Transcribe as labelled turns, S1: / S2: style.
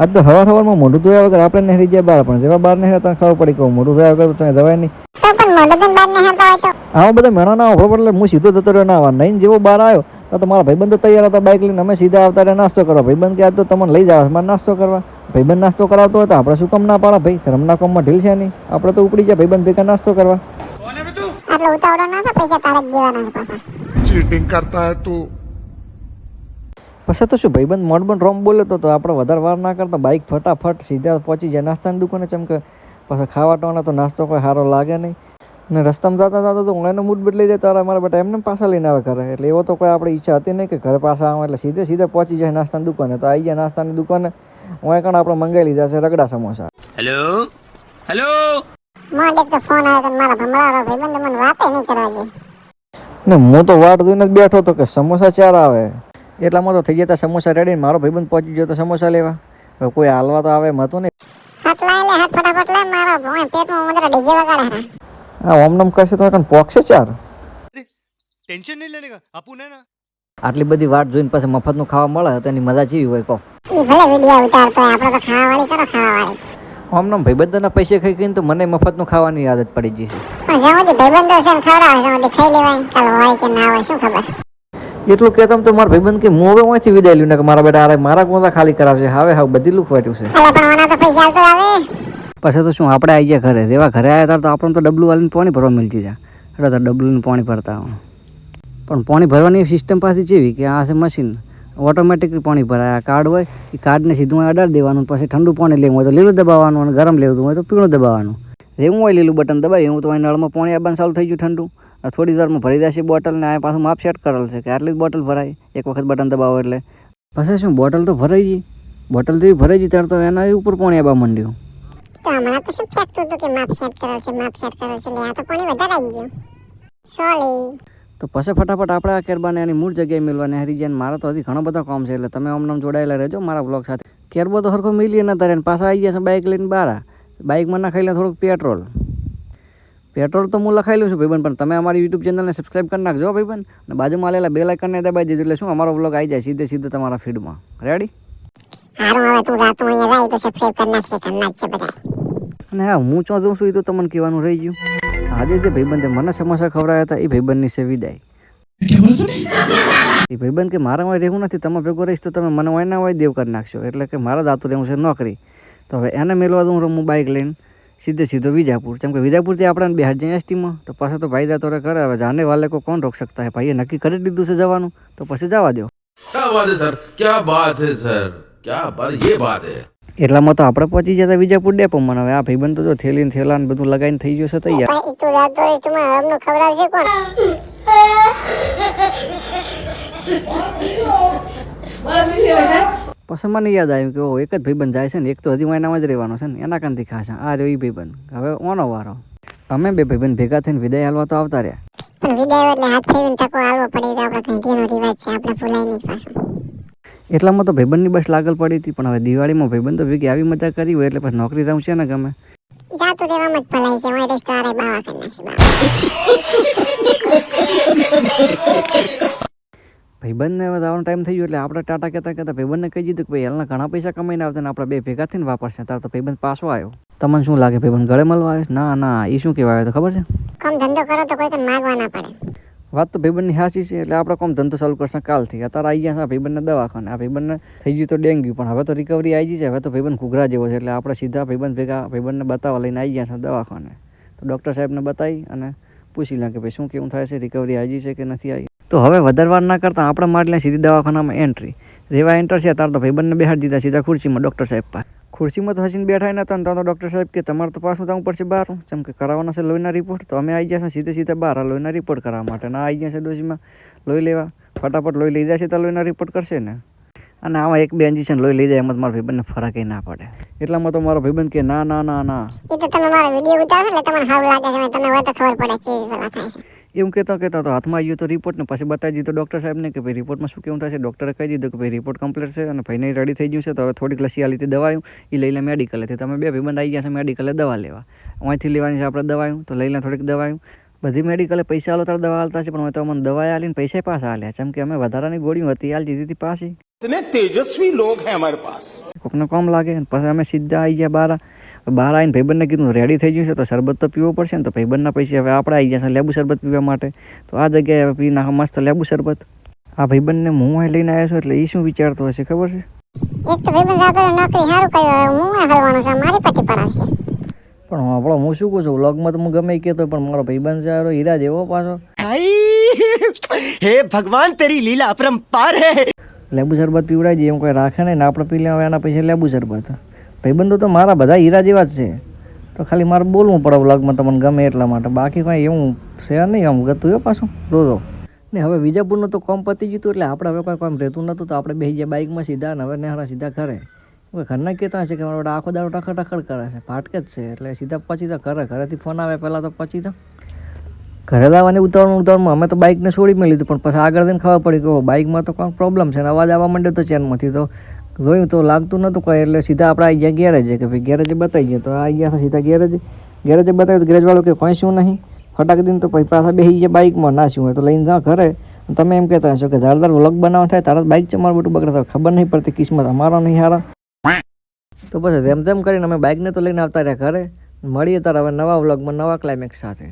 S1: આજ તો હવારમાં મોઢું ધોયા વગર આપણે નહેરી જાય બહાર, પણ જેવા બહાર નહેરા તને ખબર પડી કે મોઢું ધોયા વગર તમે જવાય નહીં. આવા બધા મેળા ના ખબર એટલે હું સીધો જતો રહ્યો ના નહીં જેવો બહાર આવ્યો તો મારા ભાઈબંધ તો તૈયાર હતા બાઇક લઈને, અમે સીધા આવતા રહ્યા નાસ્તો કરવા. ભાઈબંધ કે આજ તો તમને લઈ જાવ મારે નાસ્તો કરવા. ભાઈબંધ નાસ્તો કરાવતો હતો, આપણે શું કામ ના પાડો ભાઈ, ધર્મના કામમાં ઢીલ છે નહીં, આપણે તો ઉપડી જાય ભાઈબંધ ભેગા નાસ્તો કરવા.
S2: चीटिंग करता है तू.
S1: પછી તો શું ભાઈબંધ મોડબંધ રોમ બોલે તો આપણે વધારે વાર ના કરતા બાઇક ફટાફટ સીધા પહોંચી જાય નાસ્તાની દુકાને. ચમકે પછી ખાવા ટાણા તો નાસ્તો કોઈ સારો લાગે નહીં, અને રસ્તામાં જતા જતા તો એનો મૂડ બદલાઈ જાય તારા મારા બેટા એમને પાછા લઈને આવે ઘરે. એટલે એવો તો કોઈ આપણી ઈચ્છા હતી નહીં કે ઘરે પાછા આવે, એટલે સીધે પહોંચી જાય નાસ્તાની દુકાને. તો આવી જાય નાસ્તાની દુકાને, હું કણ આપણે મંગાવી લીધા છે રગડા સમોસા.
S3: હેલો હેલો
S1: ને હું તો વાટ જોઈને જ બેઠો હતો કે સમોસા ચાર આવે. એટલામાં તો થઈ જતા સમોસા રેડી. મારો ભાઈબંધ પહોંચી ગયો તો સમોસા લેવા. કોઈ હાલવા તો આવે એમ હતું નહીં. હા ઓમ કરશે તો પોકશે ચાર.
S2: टेंशन नहीं लेने का अपुन है ना.
S1: આટલી બધી વાટ જોઈને પછી મફતનું ખાવા મળે તો એની મજા જેવી હોય કહો. આમ ભાઈબંધના પૈસે ખાઈ ખાઈને તો મને મફતનું ખાવાની આદત પડી ગઈ છે. એટલું કહેતો તો મારા ભાઈબંધ કે હું હવે અહીંથી વિદાય લ્યું ને કે મારા બેટા મારા કોતા ખાલી કરાવશે. હવે બધી લુક વાટ્યું છે. પછી તો શું આપણે આવી ગયા ઘરે. જેવા ઘરે આવ્યા હતા તો આપણને તો ડબલું વાળીને પાણી ભરવા મળી જાય. એટલે તો ડબલું પાણી ભરતા પણ પાણી ભરવાની સિસ્ટમ પાછી જેવી કે આ છે મશીન ઓટોમેટિક પાણી ભરાય. આ કાર્ડ હોય એ કાર્ડને સીધું અડાડી દેવાનું, પછી ઠંડુ પાણી લેવું હોય તો લીલું દબાવવાનું, અને ગરમ લેવું હોય તો પીળું દબાવવાનું. જેવું હોય લીલું બટન દબાવી હું તો અહીં નળમાં પાણી આવવાનું ચાલુ થઈ ગયું ઠંડુ. થોડી વારમાં ભરી જશે બોટલ, ને આ પાછું માપ સેટ કરેલ છે કે આટલી જ બોટલ ભરાય એક વખત બટન દબાવો એટલે. પછી શું બોટલ તો ભરાઈ ગઈ. બોટલ જેવી ભરાઈ ગઈ ત્યારે તો એના ઉપર પાણી આવવા માંડ્યું. તો પછી ફટાફટ આપણે આ કેરબાને એની મૂળ જગ્યાએ મેળવાને હરી જાય. મારા તો હજી ઘણા બધા કામ છે, એટલે તમે આમ જોડાયેલા રહેજો મારા બ્લોગ સાથે. કેરબો તો હરખો મિલીએ ન તારે પાછા આવી ગયા છે બાઇક લઈને બહાર. બાઇકમાં નાખાઈ લે થોડુંક પેટ્રોલ તો હું લખાયેલું છું ભાઈબંધ, પણ તમે અમારી યુટ્યુબ ચેનલને સબસ્ક્રાઈબ કરી નાખજો ભાઈબંધ, અને બાજુમાં આલેલા બેલ આઇકનને દબાવી દીધું એટલે શું અમારો બ્લોગ આવી જાય સીધે તમારા ફીડમાં. રેડી? અને હા હું ચો જઉં છું એ તો તમને કહેવાનું રહી ગયું. આજે જે ભાઈબંધે મને સમોસા ખવડાવ્યા હતા એ ભાઈબંધની છે વિદાય. એ ભાઈબંધ કે મારા હોય રહેવું નથી, તમે ભેગો રહીશ તો તમે મને હોય ના હોય દેવ કરી નાખશો. એટલે કે મારા દાતું રહેવું છે નોકરી. તો હવે એને મેળવા દઉં હું બાઇક લઈને સીધો વિજાપુર. જેમ કે વિજાપુરથી આપણે બિહાર જઈએ એસટીમાં, તો પછી તો ભાઈ દાતો કરે. હવે જાને વાલે કો કોણ રોક શકતા હે. ભાઈએ નક્કી કરી દીધું છે જવાનું, તો પછી જવા દો.
S3: क्या बात है सर, क्या बात ये बात है.
S1: એટલામાં તો આપણે પહોંચી જતા વિજાપુર ડેપોમાં. હવે આ ભાઈબંધ તો જો થેલીને થેલાને બધું લગાવીને થઈ ગયું છે તૈયાર. પછી મને યાદ આવ્યું કે એક જ ભાઈબંધ જાય છે ને, એક તો હજી એનામાં જ રહેવાનો છે ને, એના કાનથી ખાશે. આ રહ્યો એ ભાઈબંધ. હવે ઓનો વારો. અમે બે ભાઈબંધ ભેગા થઈને વિદાય હાલવા તો આવતા રહ્યા. એટલામાં તો ભાઈબંધની બસ લાગલ પડી હતી. પણ હવે દિવાળીમાં ભાઈબંધ તો ભેગી આવી મજા કરી હોય એટલે પછી નોકરી જવું છે ને ગમે. ભાઈબંધને હવે આવવાનો ટાઈમ થઈ ગયો એટલે આપણે ટાટા કહેતા ભાઈબંધને કહી દીધું કે ભાઈ હાલના ઘણા પૈસા કમાઈને આવતા ને આપણે બે ભેગા થઈને વાપરશે. તાર તો ભાઈબંધ પાછો આવ્યો. તમને શું લાગે ભાઈબંધ ગળે મળવા આવ્યો? ના એ શું કહેવાય તો ખબર છે? વાત તો ભાઈબંધની હાચી છે. એટલે આપણે કોમ ધંધો ચાલુ કરશે કાલથી. અત્યારે આવી ગયા છે ભાઈબંધને દવાખાને. આ ભાઈબંધને થઈ ગયું તો ડેન્ગ્યુ, પણ હવે તો રિકવરી આવી ગઈ છે. હવે તો ભાઈબંધ ઘૂઘરા જેવો છે. એટલે આપણે સીધા ભાઈબંધ ભેગા ભાઈબંધને બતાવવા લઈને આવી ગયા છે દવાખાને. તો ડૉક્ટર સાહેબને બતાવી અને પૂછી લે કે ભાઈ શું કેવું થાય છે, રિકવરી આવી છે કે નથી આવી. તો હવે વધારે વાર ના કરતા આપણે માટે સીધી દવાખાનામાં એન્ટ્રી. રેવા એન્ટર છે ત્યારે તો ભાઈબંધને બેહાડી દીધા સીધા ખુરશીમાં ડૉક્ટર સાહેબ પાસે. ખુરશીમાં તો હસીને બેઠા નતા ને તો ડૉક્ટર સાહેબ કે તમારે તો પાછું જવું પડશે બહાર. જેમ કે કરાવવાના છે લોહીના રિપોર્ટ. તો અમે આવી ગયા છે સીધા બહાર લોહીના રિપોર્ટ કરાવવા માટે. ના આવી ગયા છે ડોસીમાં લોહી લેવા. ફટાફટ લોહી લઈ જાય છે તો લોહીના રિપોર્ટ કરશે ને. અને આમાં એક બે ઇન્જેક્શન લોહી લઈ જાય એમાં મારા ભાઈબંધને ફરક ના પડે. એટલામાં તો મારો ભાઈબંધ કે ના. એવું કહેતો તો હાથમાં આવ્યું તો રિપોર્ટને પછી બતાવી દીધો ડૉક્ટર સાહેબને કે ભાઈ રિપોર્ટમાં શું કેવું થશે. ડૉક્ટરે કહી દીધું કે ભાઈ રિપોર્ટ કમ્પ્લીટ છે અને ભાઈને રેડી થઈ ગયું છે. તો હવે થોડીક લસી આલી દવાયું એ લઈ લે મેડિકલેથી. તમે બે ભાઈબંધ આવી ગયા છે મેડિકલે દવા લેવા. અહીંથી લેવાની છે આપણે દવાયું તો લઈ લે થોડીક દવાયું. બધી મેડિકલે પૈસા આલો તારે દવા હાલતા છે, પણ હવે તો અમને દવા આલીને પૈસા પાછા આલ્યા, જેમ કે અમે વધારાની ગોળીઓ હતી આલી દીધી હતી પાછી.
S4: इतने तेजस्वी लोग हैं हमारे पास.
S1: કોકને કોમ લાગે ને પછી અમે સીધા આવી ગયા બહાર આવીને ભાઈબંધને કીધું રેડી થઈ ગયું છે તો શરબત તો પીવો પડશે ને, તો ભાઈબંધના પૈસા હવે આપણે આવી ગયા છે લેબુ શરબત પીવા માટે. તો આ જગ્યાએ હવે પી નાખો મસ્ત લેબુ શરબત. આ ભાઈબંધને હું અહીં લઈને આવ્યો છું એટલે એ શું વિચારતો હશે ખબર છે?
S5: એક તો ભાઈબંધ આગળ નોકરી સારું કર્યું, હું હલવાનું છે, મારી પટ્ટી પડાવશે.
S1: પણ આપણો હું શું કહું છું, વ્લોગમાં તો હું ગમે એ કહેતો, પણ મારો ભાઈબંધ છે હારો હીરા જેવો પાછો.
S6: हे भगवान तेरी लीला अपरंपार है.
S1: લેબુ શરબત પીવડાવી દઈએ એમ કોઈ રાખે નહીં ને આપણે પી લેવા એના પૈસા લેબુ શરબત. ભાઈબંધો તો મારા બધા હીરા જેવા જ છે, તો ખાલી મારે બોલવું પડે વ્લોગમાં તમને ગમે એટલા માટે, બાકી કંઈ એવું છે નહીં. આમ ગતું એ પાછું દો ને. હવે વિજાપુરનું તો કોમ પતી ગયું એટલે આપણે હવે કોઈ કામ રહેતું નહોતું, તો આપણે બેસી ગયા બાઇકમાં સીધા ને હવે નેહરા સીધા ઘરે. ઘરના કહેતા હશે કે મારો આખો દાડો ટખડ કરે છે, ફાટકે જ છે, એટલે સીધા પછી તો ઘરેથી ફોન આવે પહેલાં તો પછી તો ઘરે લાવવાની ઉતાવળમાં અમે તો બાઇકને છોડી મેં લીધું, પણ પછી આગળ જઈને ખબર પડી કે બાઇકમાં તો કોઈ પ્રોબ્લેમ છે ને અવાજ આવવા માંડ્યો તો ચેનમાંથી, તો જોયું તો લાગતું નહોતું કોઈ, એટલે સીધા આપણે આવી ગયા ગેરેજે કે ભાઈ ગેરેજે બતાવી ગયા. તો આવી ગયા સીધા ગેરેજે બતાવ્યું તો ગેરેજવાળું કે કોઈ શું નહીં, ફટાક દઈને તો પછી પાછા બેસી ગયા બાઇકમાં, ના શું હોય તો લઈને જાઓ ઘરે. તમે એમ કહેતા હશો કે ધારદાર વ્લોગ બનાવવા થાય તારા બાઇક ચમાર બધું બગડે, ખબર નહીં પડતી કિસ્મત અમારો નહીં હારા. તો પછી તેમ કરીને અમે બાઇકને તો લઈને આવતા રહ્યા ઘરે. મળીએ તારા હવે નવા વ્લોગમાં નવા ક્લાઇમેક્સ સાથે.